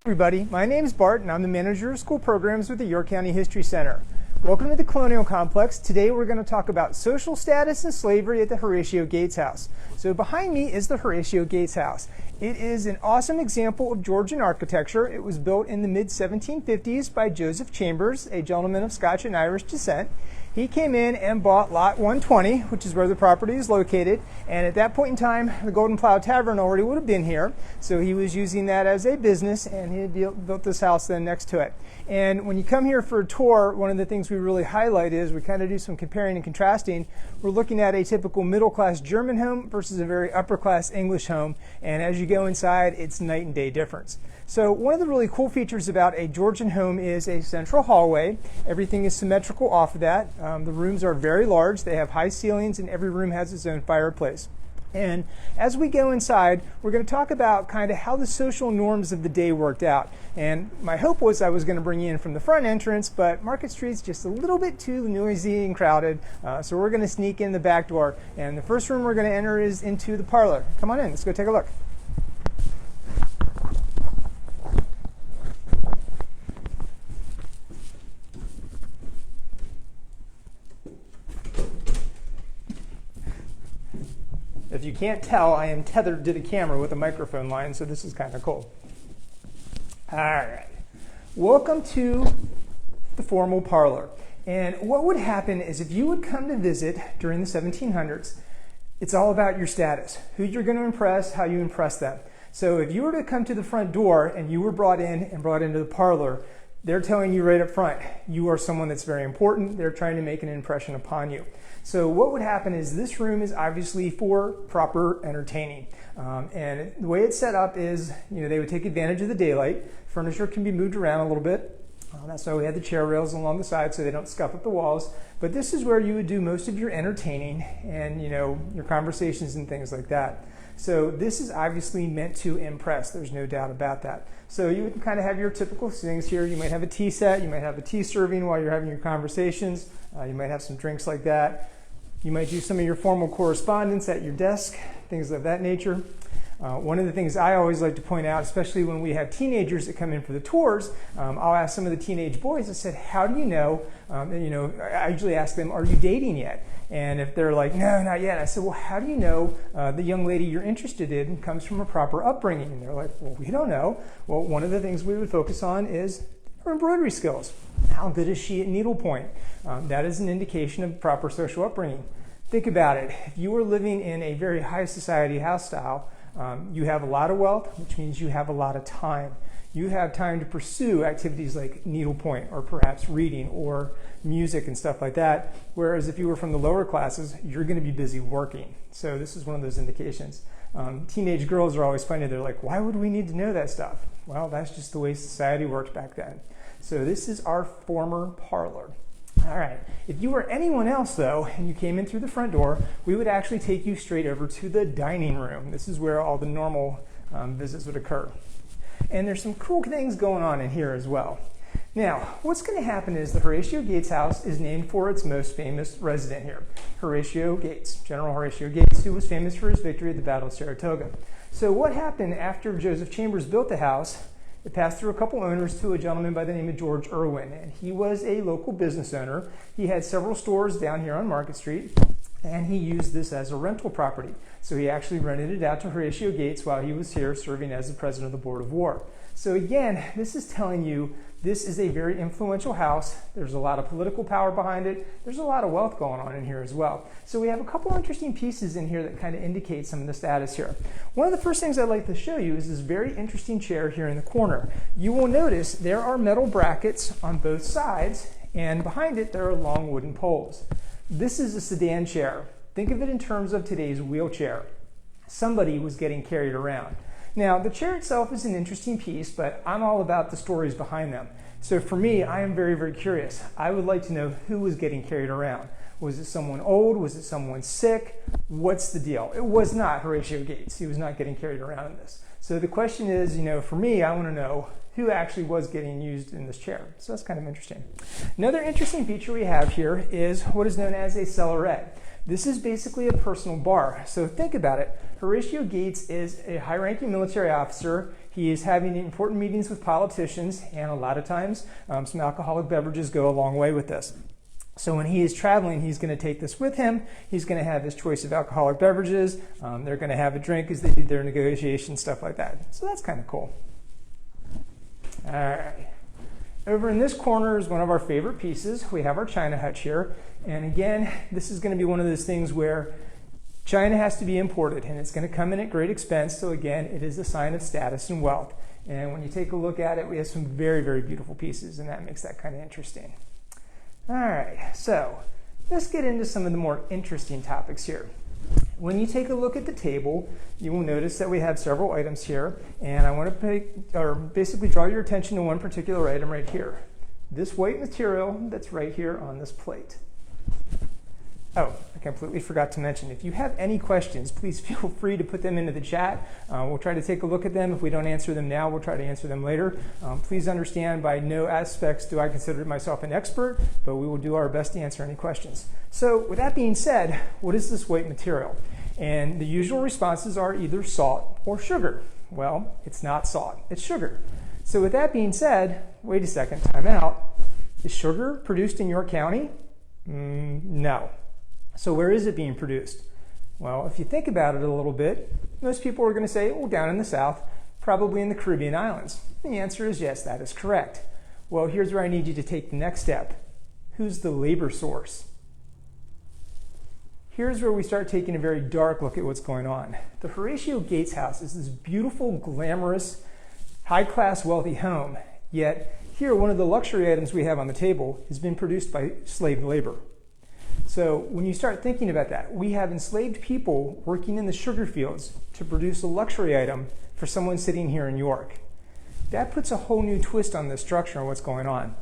Everybody, my name is Bart and I'm the manager of school programs with the York County History Center. Welcome to the Colonial Complex. Today we're going to talk about social status and slavery at the Horatio Gates House. So behind me is the Horatio Gates House. It is an awesome example of Georgian architecture. It was built in the mid-1750s by Joseph Chambers, a gentleman of Scotch and Irish descent. He came in and bought lot 120, which is where the property is located, and at that point in time, the Golden Plow Tavern already would have been here, so he was using that as a business, and he had built this house then next to it. And when you come here for a tour, one of the things we really highlight is we kind of do some comparing and contrasting. We're looking at a typical middle-class German home versus a very upper-class English home, and as you go inside, it's night and day difference. So one of the really cool features about a Georgian home is a central hallway. Everything is symmetrical off of that. The rooms are very large. They have high ceilings, and every room has its own fireplace. And as we go inside, we're going to talk about kind of how the social norms of the day worked out. And my hope was I was going to bring you in from the front entrance, but Market Street's just a little bit too noisy and crowded, so we're going to sneak in the back door. And the first room we're going to enter is into the parlor. Come on in, let's go take a look. If you can't tell, I am tethered to the camera with a microphone line, so this is kind of cool. All right. Welcome to the Formal Parlor. And what would happen is if you would come to visit during the 1700s, it's all about your status, who you're going to impress, how you impress them. So if you were to come to the front door and you were brought in and brought into the parlor, they're telling you right up front, you are someone that's very important. They're trying to make an impression upon you. So what would happen is this room is obviously for proper entertaining. And the way it's set up is, they would take advantage of the daylight. Furniture can be moved around a little bit. That's why we had the chair rails along the side so they don't scuff up the walls. But this is where you would do most of your entertaining and, your conversations and things like that. So this is obviously meant to impress. There's no doubt about that. So you would kind of have your typical things here. You might have a tea set. You might have a tea serving while you're having your conversations. You might have some drinks like that. You might do some of your formal correspondence at your desk, things of that nature. One of the things I always like to point out, especially when we have teenagers that come in for the tours, I'll ask some of the teenage boys, I said, how do you know? I usually ask them, are you dating yet? And if they're like, no, not yet, I said, well, how do you know the young lady you're interested in comes from a proper upbringing? And they're like, well, we don't know. Well, one of the things we would focus on is her embroidery skills. How good is she at needlepoint? That is an indication of proper social upbringing. Think about it. If you were living in a very high society house style, you have a lot of wealth, which means you have a lot of time. You have time to pursue activities like needlepoint or perhaps reading or music and stuff like that. Whereas if you were from the lower classes, you're going to be busy working. So this is one of those indications. Teenage girls are always funny. They're like, why would we need to know that stuff? Well, that's just the way society worked back then. So this is our former parlor. All right, if you were anyone else though, and you came in through the front door, we would actually take you straight over to the dining room. This is where all the normal visits would occur. And there's some cool things going on in here as well. Now, what's going to happen is the Horatio Gates House is named for its most famous resident here, Horatio Gates, General Horatio Gates, who was famous for his victory at the Battle of Saratoga. So what happened after Joseph Chambers built the house? It passed through a couple owners to a gentleman by the name of George Irwin, and he was a local business owner. He had several stores down here on Market Street, and he used this as a rental property. So he actually rented it out to Horatio Gates while he was here serving as the president of the Board of War. So again, this is telling you this is a very influential house. There's a lot of political power behind it. There's a lot of wealth going on in here as well. So we have a couple interesting pieces in here that kind of indicate some of the status here. One of the first things I'd like to show you is this very interesting chair here in the corner. You will notice there are metal brackets on both sides, and behind it there are long wooden poles. This is a sedan chair. Think of it in terms of today's wheelchair. Somebody was getting carried around. Now, the chair itself is an interesting piece, but I'm all about the stories behind them. So for me, I am very, very curious. I would like to know who was getting carried around. Was it someone old? Was it someone sick? What's the deal? It was not Horatio Gates. He was not getting carried around in this. So the question is, for me, I want to know who actually was getting used in this chair. So that's kind of interesting. Another interesting feature we have here is what is known as a celeret. This is basically a personal bar. So think about it. Horatio Gates is a high-ranking military officer. He is having important meetings with politicians, and a lot of times some alcoholic beverages go a long way with this. So when he is traveling, he's going to take this with him. He's going to have his choice of alcoholic beverages. They're going to have a drink as they do their negotiations, stuff like that. So that's kind of cool. All right. Over in this corner is one of our favorite pieces. We have our China Hutch here. And again, this is going to be one of those things where China has to be imported, and it's going to come in at great expense. So again, it is a sign of status and wealth. And when you take a look at it, we have some very, very beautiful pieces, and that makes that kind of interesting. All right, so let's get into some of the more interesting topics here. When you take a look at the table, you will notice that we have several items here, and I want to basically draw your attention to one particular item right here. This white material that's right here on this plate. Oh, I completely forgot to mention, if you have any questions, please feel free to put them into the chat. We'll try to take a look at them. If we don't answer them now, we'll try to answer them later. Please understand, by no aspects do I consider myself an expert, but we will do our best to answer any questions. So with that being said, what is this white material? And the usual responses are either salt or sugar. Well, it's not salt, it's sugar. So with that being said, wait a second, time out. Is sugar produced in your county? No. So where is it being produced? Well, if you think about it a little bit, most people are going to say, well, down in the South, probably in the Caribbean islands. And the answer is yes, that is correct. Well, here's where I need you to take the next step. Who's the labor source? Here's where we start taking a very dark look at what's going on. The Horatio Gates house is this beautiful, glamorous, high-class, wealthy home. Yet here, one of the luxury items we have on the table has been produced by slave labor. So when you start thinking about that, we have enslaved people working in the sugar fields to produce a luxury item for someone sitting here in York. That puts a whole new twist on the structure and what's going on.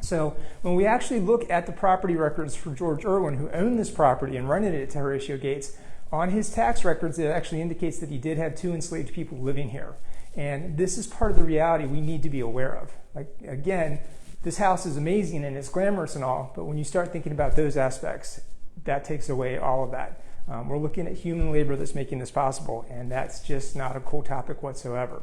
So when we actually look at the property records for George Irwin, who owned this property and rented it to Horatio Gates, on his tax records it actually indicates that he did have 2 enslaved people living here. And this is part of the reality we need to be aware of. Like, again, this house is amazing and it's glamorous and all, but when you start thinking about those aspects, that takes away all of that. We're looking at human labor that's making this possible, and that's just not a cool topic whatsoever.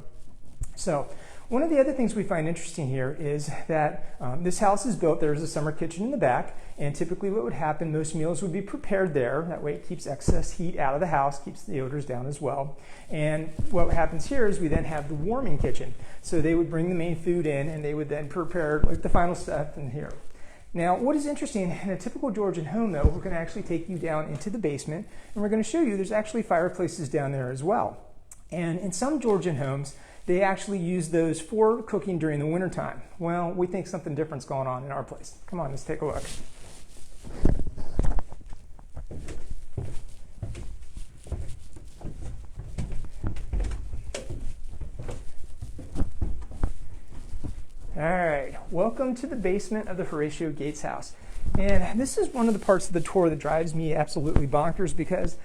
So one of the other things we find interesting here is that this house is built, there's a summer kitchen in the back, and typically what would happen, most meals would be prepared there. That way it keeps excess heat out of the house, keeps the odors down as well. And what happens here is we then have the warming kitchen. So they would bring the main food in, and they would then prepare like the final stuff in here. Now, what is interesting, in a typical Georgian home, though, we're going to actually take you down into the basement, and we're going to show you there's actually fireplaces down there as well. And in some Georgian homes, they actually use those for cooking during the wintertime. Well, we think something different's going on in our place. Come on, let's take a look. All right, welcome to the basement of the Horatio Gates house. And this is one of the parts of the tour that drives me absolutely bonkers because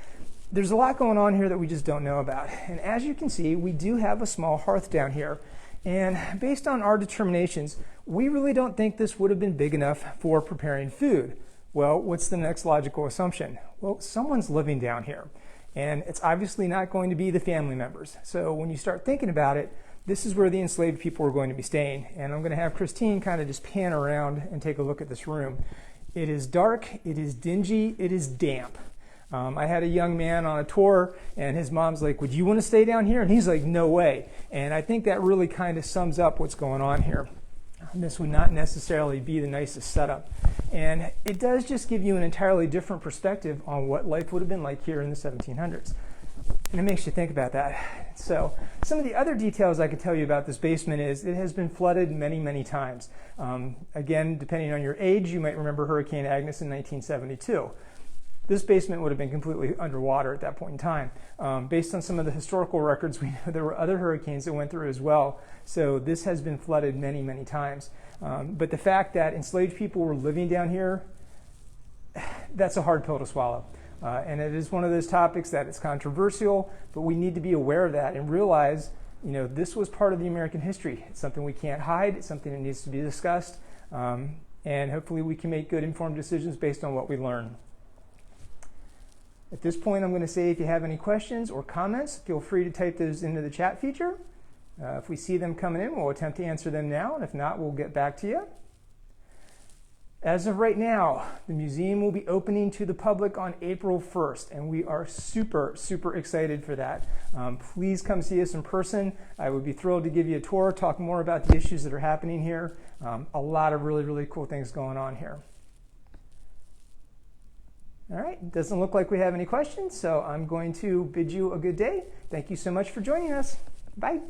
there's a lot going on here that we just don't know about. And as you can see, we do have a small hearth down here. And based on our determinations, we really don't think this would have been big enough for preparing food. Well, what's the next logical assumption? Well, someone's living down here. And it's obviously not going to be the family members. So when you start thinking about it, this is where the enslaved people are going to be staying. And I'm going to have Christine kind of just pan around and take a look at this room. It is dark, it is dingy, it is damp. I had a young man on a tour, and his mom's like, would you want to stay down here? And he's like, no way. And I think that really kind of sums up what's going on here. This would not necessarily be the nicest setup. And it does just give you an entirely different perspective on what life would have been like here in the 1700s. And it makes you think about that. So some of the other details I could tell you about this basement is it has been flooded many, many times. Again, depending on your age, you might remember Hurricane Agnes in 1972. This basement would have been completely underwater at that point in time. Based on some of the historical records, we know there were other hurricanes that went through as well. So this has been flooded many, many times. But the fact that enslaved people were living down here, that's a hard pill to swallow. And it is one of those topics that is controversial, but we need to be aware of that and realize, you know, this was part of the American history. It's something we can't hide. It's something that needs to be discussed. And hopefully we can make good informed decisions based on what we learn. At this point, I'm going to say if you have any questions or comments, feel free to type those into the chat feature. If we see them coming in, we'll attempt to answer them now, and if not, we'll get back to you. As of right now, the museum will be opening to the public on April 1st, and we are super, super excited for that. Please come see us in person. I would be thrilled to give you a tour, talk more about the issues that are happening here. A lot of really, really cool things going on here. All right, doesn't look like we have any questions, so I'm going to bid you a good day. Thank you so much for joining us. Bye.